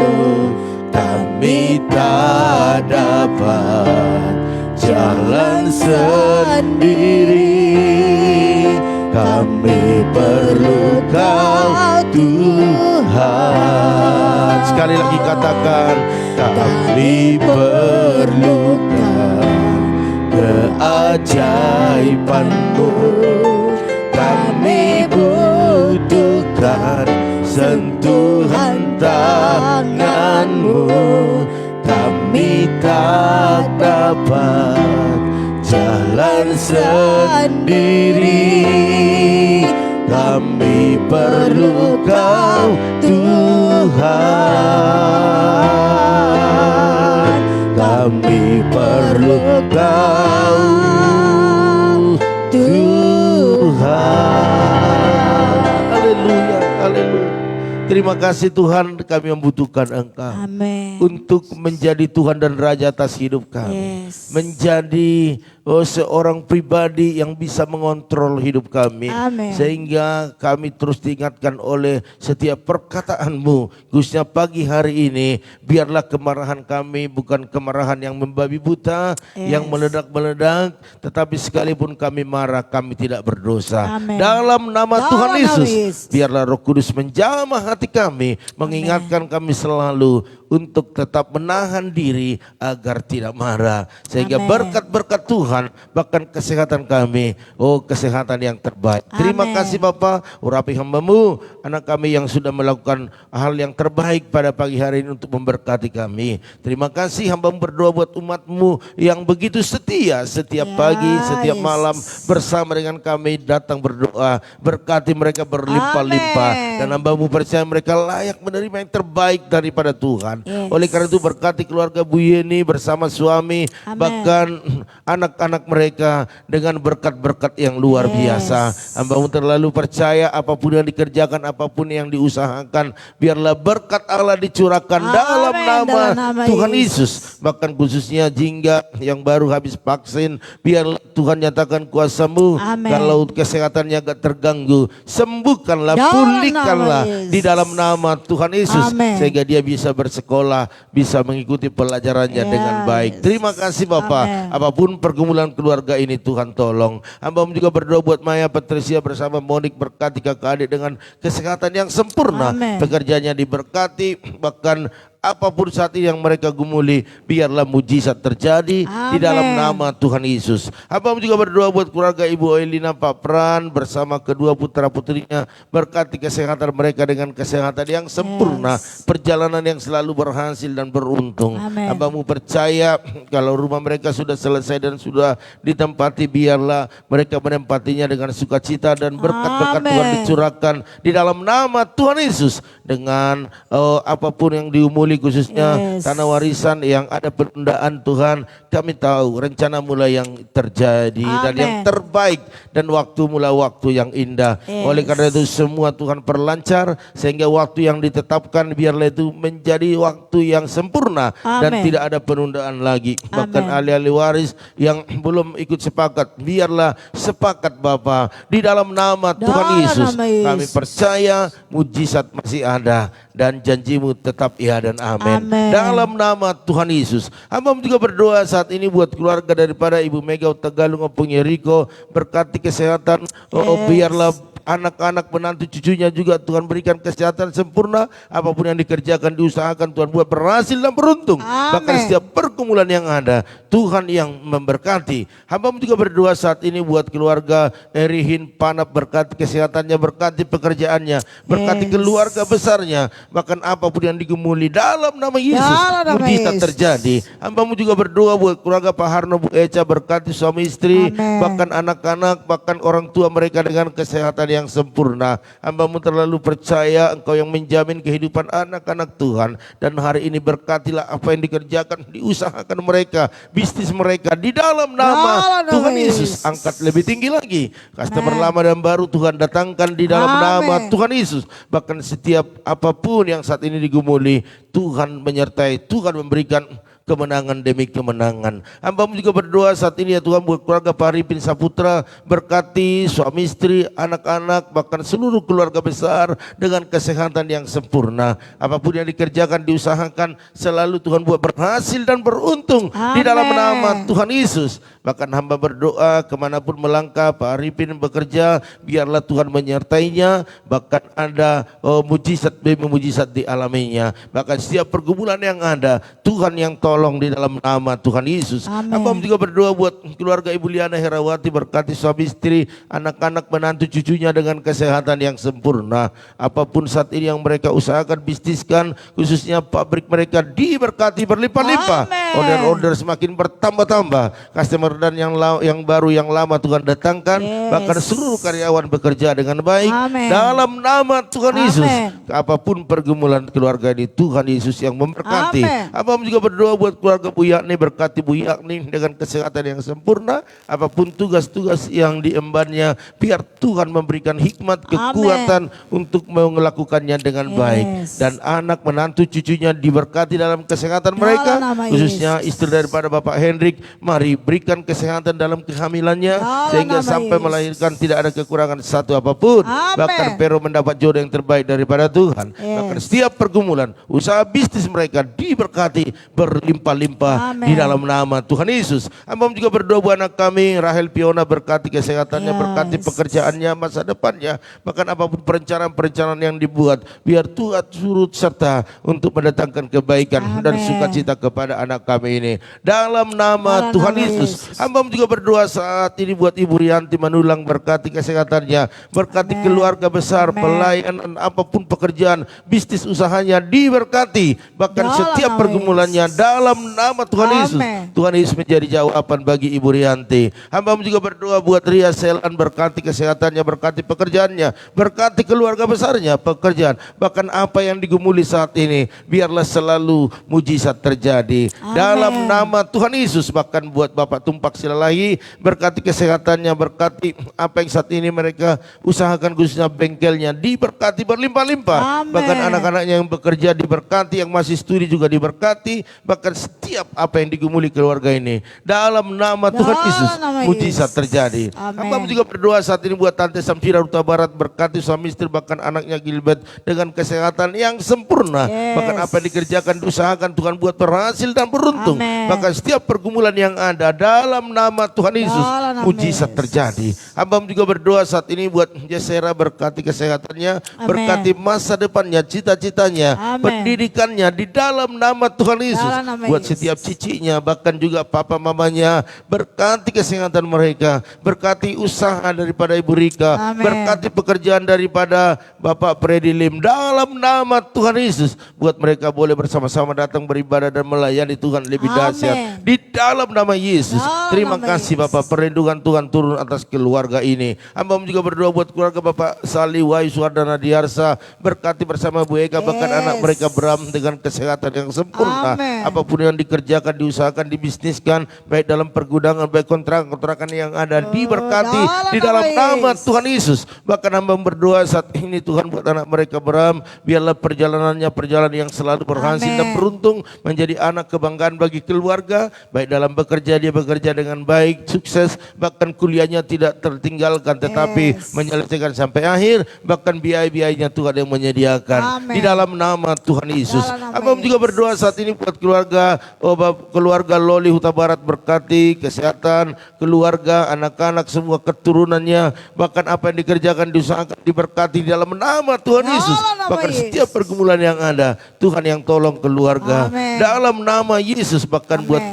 Kami tak dapat jalan sendiri, kami perlu Kau Tuhan. Sekali lagi katakan, kami perlukan keajaiban-Mu. Kami butuhkan sentuhan tangan-Mu. Kami tak dapat jalan sendiri, kami perlu Kau Tuhan. Kami perlu Kau Tuhan. Haleluya, haleluya. Terima kasih Tuhan, kami membutuhkan Engkau. Amin. Untuk menjadi Tuhan dan Raja atas hidup kami. Yes. Menjadi seorang pribadi yang bisa mengontrol hidup kami. Amin. Sehingga kami terus diingatkan oleh setiap perkataan-Mu. Khususnya pagi hari ini, biarlah kemarahan kami bukan kemarahan yang membabi buta, yang meledak-meledak. Tetapi sekalipun kami marah, kami tidak berdosa. Amin. Dalam nama Dalam Tuhan nama Yesus, Yesus. biarlah Roh Kudus menjamah hati kami, mengingatkan kami selalu untuk tetap menahan diri agar tidak marah. Sehingga Amin. berkat-berkat Tuhan, bahkan kesehatan kami, kesehatan yang terbaik. Terima Amin. kasih Bapa, urapi hamba-Mu, anak kami yang sudah melakukan hal yang terbaik pada pagi hari ini untuk memberkati kami. Terima kasih hamba-Mu berdoa buat umat-Mu yang begitu setia, setiap pagi, setiap malam bersama dengan kami datang berdoa. Berkati mereka berlimpah-limpah. Amin. Dan hamba-Mu percaya mereka layak menerima yang terbaik daripada Tuhan. Yes. Oleh karena itu berkati keluarga Bu Yeni bersama suami, Amin. bahkan anak-anak mereka dengan berkat-berkat yang luar biasa. Hamba-Mu terlalu percaya apapun yang dikerjakan, apapun yang diusahakan, biarlah berkat Allah dicurahkan dalam nama Tuhan Yesus. Bahkan khususnya jingga yang baru habis vaksin, biarlah Tuhan nyatakan kuasa-Mu. Amin. Kalau kesehatannya agak terganggu, sembuhkanlah, Dalam pulihkanlah nama Yesus. di dalam nama Tuhan Yesus. Amin. Sehingga dia bisa bersekolah, bisa mengikuti pelajarannya dengan baik. Terima kasih Bapak. Amin. Apapun pergumulan keluarga ini Tuhan tolong. Hamba-Mu juga berdoa buat Maya Patricia bersama Monik, berkati kakak adik dengan kesehatan yang sempurna. Amin. Pekerjaannya diberkati, bahkan apapun saat ini yang mereka gumuli, biarlah mujizat terjadi di dalam nama Tuhan Yesus. Hamba juga berdoa buat keluarga Ibu Elina Pak Pran bersama kedua putra putrinya, berkati kesehatan mereka dengan kesehatan yang sempurna, perjalanan yang selalu berhasil dan beruntung. Hambamu percaya kalau rumah mereka sudah selesai dan sudah ditempati, biarlah mereka menempatinya dengan sukacita dan berkat-berkat Tuhan dicurahkan di dalam nama Tuhan Yesus. Dengan apapun yang diumuli, khususnya tanah warisan yang ada penundaan, Tuhan kami tahu rencana mulai yang terjadi dan yang terbaik, dan waktu mula waktu yang indah. Oleh karena itu semua Tuhan perlancar sehingga waktu yang ditetapkan biarlah itu menjadi waktu yang sempurna dan tidak ada penundaan lagi. Bahkan ahli-ahli waris yang belum ikut sepakat, biarlah sepakat Bapa di dalam nama Tuhan Yesus. Kami percaya mujizat masih ada dan janjimu tetap ya dan amin. Dalam nama Tuhan Yesus. Hamba juga berdoa saat ini buat keluarga daripada Ibu Mega Tegalung Opung Yeriko, berkati kesehatan, biarlah anak-anak menantu cucunya juga Tuhan berikan kesehatan sempurna. Apapun yang dikerjakan, diusahakan, Tuhan buat berhasil dan beruntung. Bahkan setiap pergumulan yang ada, Tuhan yang memberkati. Hamba juga berdoa saat ini buat keluarga Erihin Panap, berkati kesehatannya, berkati pekerjaannya, berkati keluarga besarnya. Bahkan apapun yang digumuli dalam nama Yesus, mujizat terjadi. Hamba juga berdoa buat keluarga Pak Harno Bu Eca, berkati suami istri, bahkan anak-anak, bahkan orang tua mereka dengan kesehatan yang sempurna. Hamba-Mu terlalu percaya Engkau yang menjamin kehidupan anak-anak Tuhan, dan hari ini berkatilah apa yang dikerjakan, diusahakan mereka, bisnis mereka di dalam nama Tuhan Yesus. Angkat lebih tinggi lagi, customer lama dan baru Tuhan datangkan di dalam nama Tuhan Yesus. Bahkan setiap apapun yang saat ini digumuli, Tuhan menyertai, Tuhan memberikan kemenangan demi kemenangan. Hamba juga berdoa saat ini ya Tuhan buat keluarga Pak Arifin Saputra, berkati suami istri, anak-anak, bahkan seluruh keluarga besar dengan kesehatan yang sempurna. Apapun yang dikerjakan, diusahakan, selalu Tuhan buat berhasil dan beruntung di dalam nama Tuhan Yesus. Bahkan hamba berdoa kemanapun melangkah Pak Arifin bekerja, biarlah Tuhan menyertainya, bahkan ada mujizat demi mujizat dialaminya. Bahkan setiap pergumulan yang ada, Tuhan yang tolong di dalam nama Tuhan Yesus. Hamba juga berdoa buat keluarga Ibu Liana Herawati, berkati suami istri, anak-anak, menantu cucunya dengan kesehatan yang sempurna. Apapun saat ini yang mereka usahakan, bisniskan, khususnya pabrik mereka diberkati berlimpah-limpah. Order-order semakin bertambah-tambah. Customer dan yang baru, yang lama Tuhan datangkan. Bahkan seluruh karyawan bekerja dengan baik. Dalam nama Tuhan Yesus. Apapun pergumulan keluarga ini, Tuhan Yesus yang memberkati. Hamba juga berdoa buat keluarga Bu Yakni, berkati Bu Yakni dengan kesehatan yang sempurna. Apapun tugas-tugas yang diembannya, biar Tuhan memberikan hikmat, kekuatan untuk melakukannya dengan baik. Dan anak, menantu, cucunya diberkati dalam kesehatan mereka. Khususnya istri daripada Bapak Hendrik, mari berikan kesehatan dalam kehamilannya, sehingga sampai melahirkan tidak ada kekurangan satu apapun. Bahkan Pero mendapat jodoh yang terbaik daripada Tuhan. Bahkan setiap pergumulan, usaha bisnis mereka diberkati berlimpah-limpah di dalam nama Tuhan Yesus. Hamba juga berdoa buat anak kami Rahel Piona, berkati kesehatannya, berkati pekerjaannya, masa depannya. Bahkan apapun perencanaan-perencanaan yang dibuat, biar Tuhan turut serta untuk mendatangkan kebaikan dan sukacita kepada anak kami ini. Dalam nama Tuhan Yesus. Hamba juga berdoa saat ini buat Ibu Rianti Manulang, berkati kesehatannya, berkati keluarga besar, pelayanan, apapun pekerjaan, bisnis usahanya diberkati. Bahkan setiap pergumulannya dalam nama Tuhan Yesus. Tuhan Yesus menjadi jawaban bagi Ibu Rianti. Hamba juga berdoa buat Ria Selan, berkati kesehatannya, berkati pekerjaannya, berkati keluarga besarnya, pekerjaan. Bahkan apa yang digumuli saat ini, biarlah selalu mujizat terjadi. Dalam nama Tuhan Yesus. Bahkan buat Bapak Tumpak Silalahi, berkati kesehatannya, berkati apa yang saat ini mereka usahakan, khususnya bengkelnya diberkati berlimpah-limpah. Bahkan anak-anaknya yang bekerja diberkati, yang masih studi juga diberkati. Bahkan setiap apa yang digumuli keluarga ini. Dalam nama Tuhan Dalam Yesus, nama mujizat Yesus. terjadi. Amin. Hamba juga berdoa saat ini buat Tante Samsira Huta Barat, berkati suami istri bahkan anaknya Gilbert dengan kesehatan yang sempurna. Yes. Bahkan apa yang dikerjakan, diusahakan Tuhan buat berhasil dan beruntung. Amin. Bahkan setiap pergumulan yang ada dalam nama Tuhan Yesus, Dalam nama mujizat Yesus. terjadi. Hamba juga berdoa saat ini buat Jesera, berkati kesehatannya, Amin. berkati masa depannya, cita-citanya, Amin. pendidikannya di dalam nama Tuhan Yesus. Dalam nama Buat Yesus. setiap cicinya, bahkan juga papa mamanya, berkati kesehatan mereka, berkati usaha daripada Ibu Rika, Amin. berkati pekerjaan daripada Bapak Freddy Lim. Dalam nama Tuhan Yesus, buat mereka boleh bersama-sama datang beribadah dan melayani Tuhan lebih Amin. dahsyat. Di dalam nama Yesus, Dalam terima nama kasih Yesus. Bapak, perlindungan Tuhan turun atas keluarga ini. Hamba juga berdoa buat keluarga Bapak Sali Wahyu Suardana Diarsa, berkati bersama Bu Eka, bahkan Yes. anak mereka Bram dengan kesehatan yang sempurna. Amin. Apapun yang dikerjakan, diusahakan, dibisniskan, baik dalam pergudangan, baik kontrakan yang ada, diberkati dalam di dalam nama nama Yesus. Tuhan Yesus. Bahkan hamba berdoa saat ini Tuhan buat anak mereka Bram, biarlah perjalanannya perjalanan yang selalu berhasil Amin. dan beruntung, menjadi anak kebanggaan bagi keluarga, baik dalam bekerja dia bekerja dengan baik, sukses, bahkan kuliahnya tidak tertinggalkan tetapi Yes. menyelesaikan sampai akhir, bahkan biaya-biayanya Tuhan yang menyediakan. Amin. Di dalam nama Tuhan Yesus. Dalam nama Hamba juga Yesus. berdoa saat ini buat keluarga keluarga Loli Huta Barat, berkati kesehatan keluarga, anak-anak semua keturunannya, bahkan apa yang dikerjakan, diusahakan, diberkati di dalam nama Tuhan Dalam Yesus. nama Bahkan Yesus. setiap pergumulan yang ada, Tuhan yang tolong keluarga. Amin. Dalam nama Yesus, bahkan Amin. buat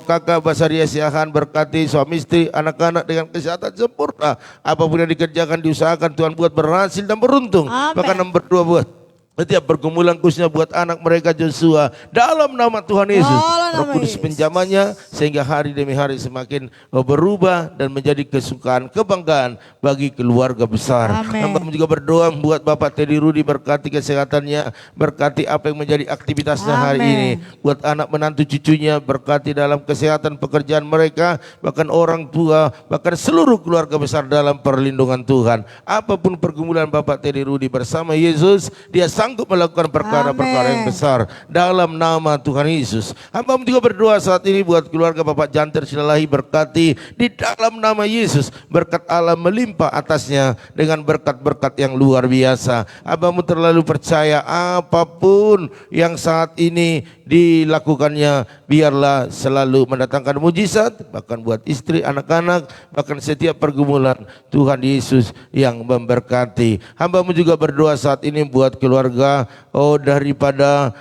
kakak Basaria Siahan, berkati suami istri, anak-anak dengan kesehatan sempurna. Apapun yang dikerjakan, diusahakan, Tuhan buat berhasil dan beruntung. Amin. Bahkan yang berdoa buat setiap pergumulan khususnya buat anak mereka Joshua, dalam nama Tuhan Yesus, Dalam Roh nama Kudus Yesus. penjamanya sehingga hari demi hari semakin berubah dan menjadi kesukaan, kebanggaan bagi keluarga besar. Amin. Hamba juga berdoa buat Bapak Teddy Rudi, berkati kesehatannya, berkati apa yang menjadi aktivitasnya hari Amin. ini. Buat anak menantu cucunya, berkati dalam kesehatan pekerjaan mereka, bahkan orang tua, bahkan seluruh keluarga besar dalam perlindungan Tuhan. Apapun pergumulan Bapak Teddy Rudi bersama Yesus, dia sanggup melakukan perkara-perkara yang Amin. besar dalam nama Tuhan Yesus. Hamba juga berdoa saat ini buat keluarga Bapak Janter Silalahi, berkati di dalam nama Yesus, berkat Allah melimpah atasnya dengan berkat-berkat yang luar biasa. Hambamu terlalu percaya apapun yang saat ini dilakukannya, biarlah selalu mendatangkan mujizat, bahkan buat istri, anak-anak, bahkan setiap pergumulan, Tuhan Yesus yang memberkati. Hambamu juga berdoa saat ini buat keluarga daripada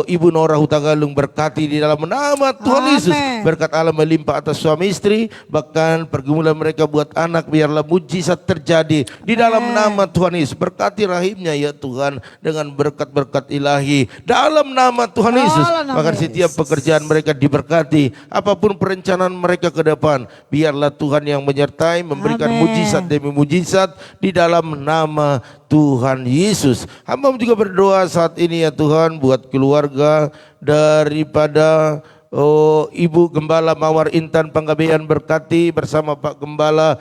Ibu Nora Hutagalung, berkati di dalam nama Tuhan Amin. Yesus, berkat Allah melimpah atas suami istri, bahkan pergumulan mereka buat anak, biarlah mujizat terjadi di dalam nama Tuhan Yesus. Berkati rahimnya ya Tuhan dengan berkat-berkat ilahi dalam nama Tuhan Yesus. Dalam nama Bahkan setiap Yesus. pekerjaan mereka diberkati, apapun perencanaan mereka ke depan, biarlah Tuhan yang menyertai, memberikan Amin. mujizat demi mujizat di dalam nama Tuhan Yesus. Hamba juga berdoa saat ini ya Tuhan buat keluarga daripada Ibu Gembala Mawar Intan Panggabean, berkati bersama Pak Gembala,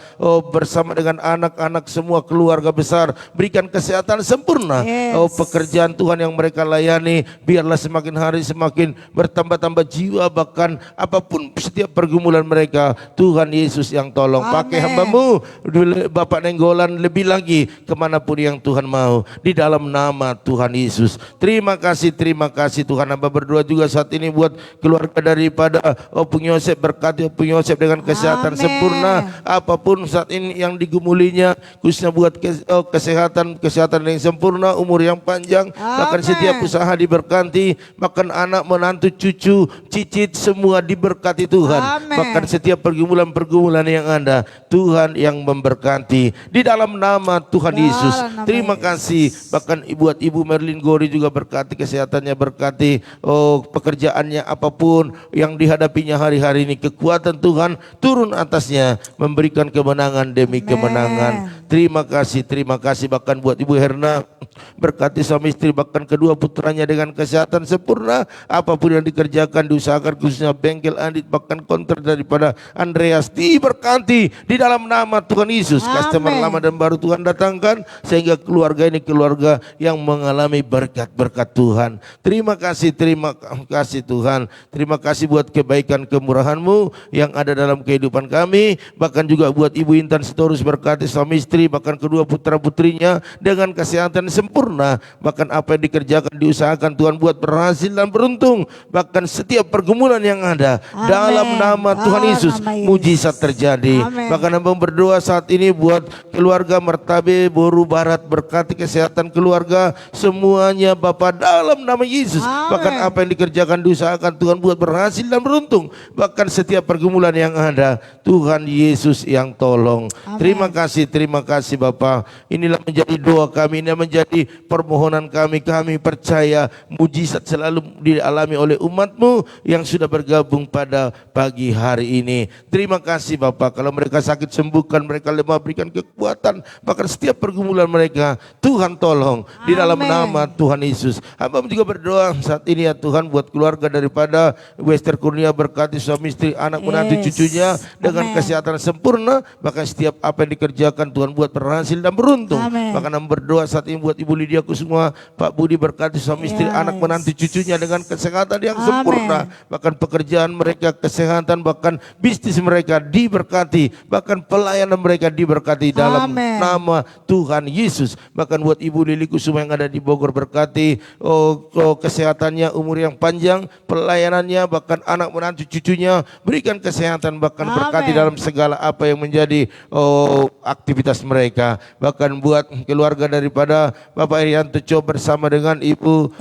bersama dengan anak-anak semua keluarga besar, berikan kesehatan sempurna. Yes. Pekerjaan Tuhan yang mereka layani, biarlah semakin hari semakin bertambah-tambah jiwa, bahkan apapun setiap pergumulan mereka, Tuhan Yesus yang tolong. Pakai Amin. hambamu Bapak Nenggolan lebih lagi kemanapun yang Tuhan mau, di dalam nama Tuhan Yesus. Terima kasih Tuhan. Hamba berdoa juga saat ini buat keluarga daripada Opung Yosef, berkati Opung Yosef dengan kesehatan Amin. sempurna. Apapun saat ini yang digumulinya, khususnya buat kesehatan yang sempurna, umur yang panjang, bahkan Amin. setiap usaha diberkati, bahkan anak menantu cucu cicit semua diberkati Tuhan. Amin. Bahkan setiap pergumulan yang ada, Tuhan yang memberkati di dalam nama Tuhan Dalam Yesus. nama Terima Yesus. kasih. Bahkan buat Ibu Merlin Gori juga berkati kesehatannya, berkati pekerjaannya, apapun yang dihadapinya hari-hari ini, kekuatan Tuhan turun atasnya, memberikan kemenangan demi Amin. kemenangan. Terima kasih bahkan buat Ibu Herna, berkati suami istri bahkan kedua putranya dengan kesehatan sempurna. Apapun yang dikerjakan diusahakan, khususnya bengkel Andit bahkan konter daripada Andreas diberkati di dalam nama Tuhan Yesus. Customer lama dan baru Tuhan datangkan sehingga keluarga ini keluarga yang mengalami berkat-berkat Tuhan. Terima kasih Tuhan. Terima kasih buat kebaikan kemurahan-Mu yang ada dalam kehidupan kami. Bahkan juga buat Ibu Intan Sitorus, berkati suami istri bahkan kedua putra putrinya dengan kesehatan sempurna. Bahkan apa yang dikerjakan diusahakan Tuhan buat berhasil dan beruntung. Bahkan setiap pergumulan yang ada dalam nama Tuhan Yesus mujizat terjadi. Bahkan hamba berdoa saat ini buat keluarga Mertabe Boru Barat, berkati kesehatan keluarga semuanya Bapa dalam nama Yesus. Bahkan apa yang dikerjakan diusahakan Tuhan buat berhasil dan beruntung. Bahkan setiap pergumulan yang ada Tuhan Yesus yang tolong. Terima kasih Bapa. Inilah menjadi doa kami, ini menjadi permohonan kami. Kami percaya mujizat selalu dialami oleh umat-Mu yang sudah bergabung pada pagi hari ini. Terima kasih Bapa. Kalau mereka sakit sembuhkan, mereka lemah berikan kekuatan. Bahkan setiap pergumulan mereka Tuhan tolong di dalam nama Tuhan Yesus. Hamba juga berdoa saat ini ya Tuhan buat keluarga daripada Wester Kurnia, berkati suami istri, anak menantu cucunya dengan kesehatan sempurna. Bahkan setiap apa yang dikerjakan Tuhan buat berhasil dan beruntung. Bahkan hamba berdoa saat ini buat Ibu Lydia Kusuma, Pak Budi, berkati suami istri, anak menantu cucunya dengan kesehatan yang sempurna. Bahkan pekerjaan mereka kesehatan, bahkan bisnis mereka diberkati, bahkan pelayanan mereka diberkati dalam nama Tuhan Yesus. Bahkan buat Ibu Lili Kusuma yang ada di Bogor, berkati kesehatannya, umur yang panjang, pelayanannya, bahkan anak menantu cucunya berikan kesehatan, bahkan berkati dalam segala apa yang menjadi aktivitas mereka. Bahkan buat keluarga daripada Bapak Irianto Co bersama dengan Ibu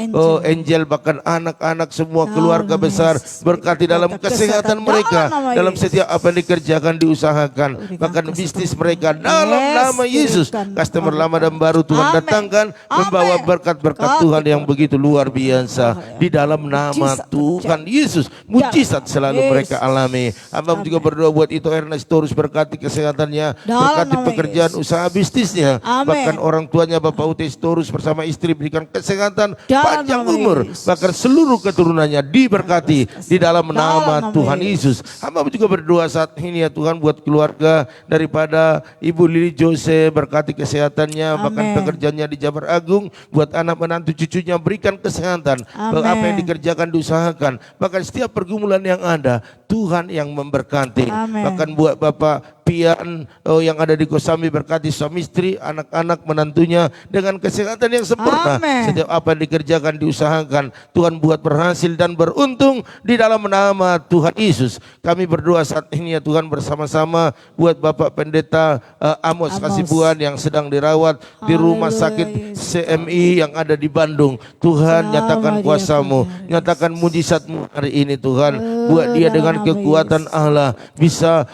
Angel, bahkan anak-anak semua keluarga besar, berkati dalam kesehatan mereka, dalam setiap apa yang dikerjakan diusahakan, bahkan bisnis mereka dalam nama Yesus. Customer lama dan baru Tuhan datangkan membawa berkat-berkat Tuhan yang begitu luar biasa di dalam nama Tuhan Yesus. Mujizat selalu mereka alami. Hamba juga berdoa buat itu Ernest Torus, berkati kesehatannya, berkati pekerjaan usaha bisnisnya, bahkan orang tuanya Bapak Utis Torus bersama istri berikan kesehatan, panjang umur, bahkan seluruh keturunannya diberkati di dalam nama Tuhan Yesus. Hamba juga berdoa saat ini ya Tuhan buat keluarga daripada Ibu Lili Jose, berkati kesehatannya, bahkan pekerjaannya di Jabar Agung, buat anak menantu cucunya berikan kesehatan, apa yang dikerjakan diusahakan, bahkan setiap pergumulan yang ada Tuhan yang memberkati. Bahkan buat Bapak Pian yang ada di Kosambi, berkati suami istri, anak-anak menantunya dengan kesehatan yang sempurna. Setiap apa yang dikerjakan diusahakan Tuhan buat berhasil dan beruntung di dalam nama Tuhan Yesus. Kami berdoa saat ini ya Tuhan bersama-sama buat Bapak Pendeta Amos Kasibuan yang sedang dirawat di rumah sakit CMI yang ada di Bandung. Tuhan nyatakan kuasa-Mu, nyatakan mujizat-Mu hari ini Tuhan. Buat dia dengan kekuatan Allah bisa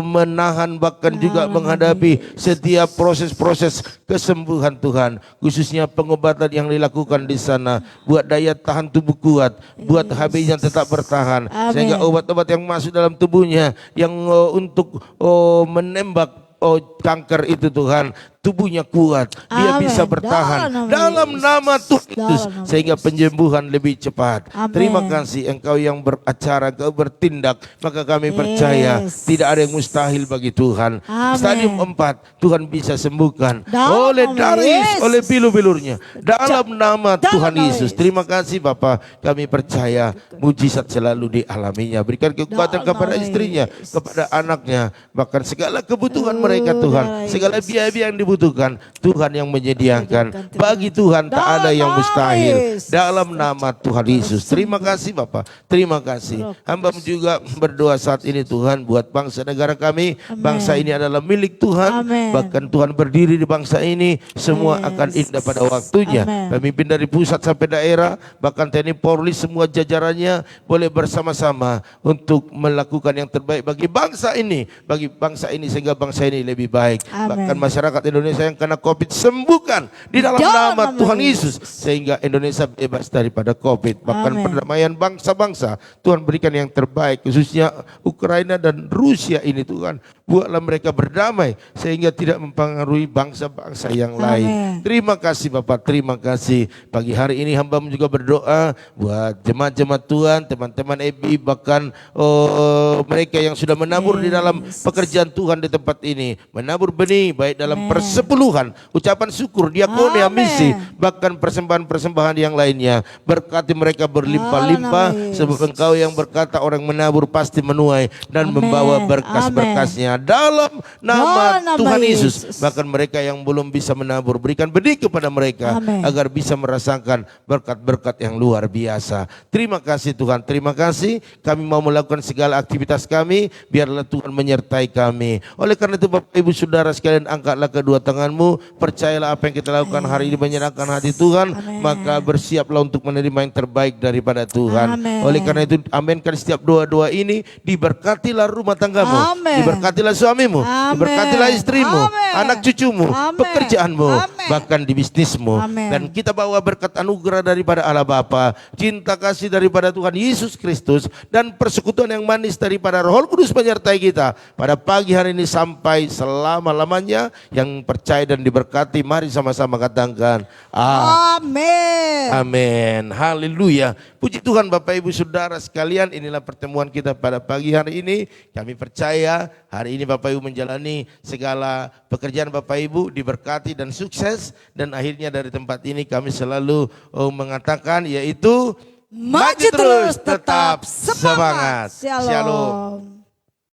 menahan bahkan juga menghadapi setiap proses-proses kesembuhan Tuhan, khususnya pengobatan yang dilakukan di sana, buat daya tahan tubuh kuat, buat HB-nya tetap bertahan, sehingga obat-obat yang masuk dalam tubuhnya yang untuk menembak kanker itu Tuhan, tubuhnya kuat, dia bisa bertahan dalam nama Tuhan Yesus, sehingga penyembuhan lebih cepat. Terima kasih Engkau yang beracara, Engkau bertindak, maka kami percaya tidak ada yang mustahil bagi Tuhan. Stadium 4 Tuhan bisa sembuhkan oleh Daris, oleh bilu-bilurnya dalam nama Tuhan Yesus. Terima kasih Bapa, kami percaya mujizat selalu dialaminya. Berikan kekuatan kepada istrinya, kepada anaknya, bahkan segala kebutuhan mereka Tuhan, segala biaya-biaya yang dibutuhkan Tuhan yang menyediakan. Bagi Tuhan tak ada yang mustahil dalam nama Tuhan Yesus. Terima kasih Bapak, terima kasih. Hamba juga berdoa saat ini Tuhan buat bangsa negara kami. Bangsa ini adalah milik Tuhan, bahkan Tuhan berdiri di bangsa ini, semua akan indah pada waktunya. Pemimpin dari pusat sampai daerah, bahkan TNI Polri semua jajarannya boleh bersama-sama untuk melakukan yang terbaik bagi bangsa ini, sehingga bangsa ini lebih baik. Bahkan masyarakat Indonesia Indonesia yang kena COVID sembuhkan di dalam Dalam nama nama Tuhan Yesus. Yesus. Sehingga Indonesia bebas daripada COVID. Bahkan Amin. perdamaian bangsa-bangsa Tuhan berikan yang terbaik. Khususnya Ukraina dan Rusia ini Tuhan. Buatlah mereka berdamai sehingga tidak mempengaruhi bangsa-bangsa yang lain. Amin. Terima kasih Bapak, terima kasih. Pagi hari ini hamba juga berdoa buat jemaat-jemaat Tuhan, teman-teman EBI, bahkan mereka yang sudah menabur di dalam pekerjaan Tuhan di tempat ini. Menabur benih baik dalam persepuluhan, ucapan syukur, diakoni, Amin. misi, bahkan persembahan-persembahan yang lainnya. Berkati mereka berlimpah-limpah, Amin. sebab Engkau yang berkata orang menabur pasti menuai dan Amin. membawa berkas-berkasnya dalam nama Dalam nama Tuhan Yesus. Yesus. Bahkan mereka yang belum bisa menabur, berikan benih kepada mereka Amin. agar bisa merasakan berkat-berkat yang luar biasa. Terima kasih Tuhan, terima kasih. Kami mau melakukan segala aktivitas kami, biarlah Tuhan menyertai kami. Oleh karena itu Bapak Ibu Saudara sekalian, angkatlah kedua tanganmu, percayalah apa yang kita lakukan hari ini menyenangkan hati Tuhan, Amin. maka bersiaplah untuk menerima yang terbaik daripada Tuhan. Amin. Oleh karena itu aminkan setiap doa-doa ini, diberkatilah rumah tanggamu, Amin. diberkatilah suamimu, Amin. diberkatilah istrimu, Amin. anak cucumu, Amin. pekerjaanmu, Amin. bahkan di bisnismu. Amin. Dan kita bawa berkat anugerah daripada Allah Bapa, cinta kasih daripada Tuhan Yesus Kristus, dan persekutuan yang manis daripada Roh Kudus menyertai kita pada pagi hari ini sampai selama-lamanya. Yang percaya dan diberkati, mari sama-sama katakan Amin. amin. Haleluya. Puji Tuhan Bapak Ibu Saudara sekalian, inilah pertemuan kita pada pagi hari ini. Kami percaya hari ini Bapak Ibu menjalani segala pekerjaan Bapak Ibu diberkati dan sukses. Dan akhirnya dari tempat ini kami selalu mengatakan yaitu Maju terus, tetap semangat. Shalom.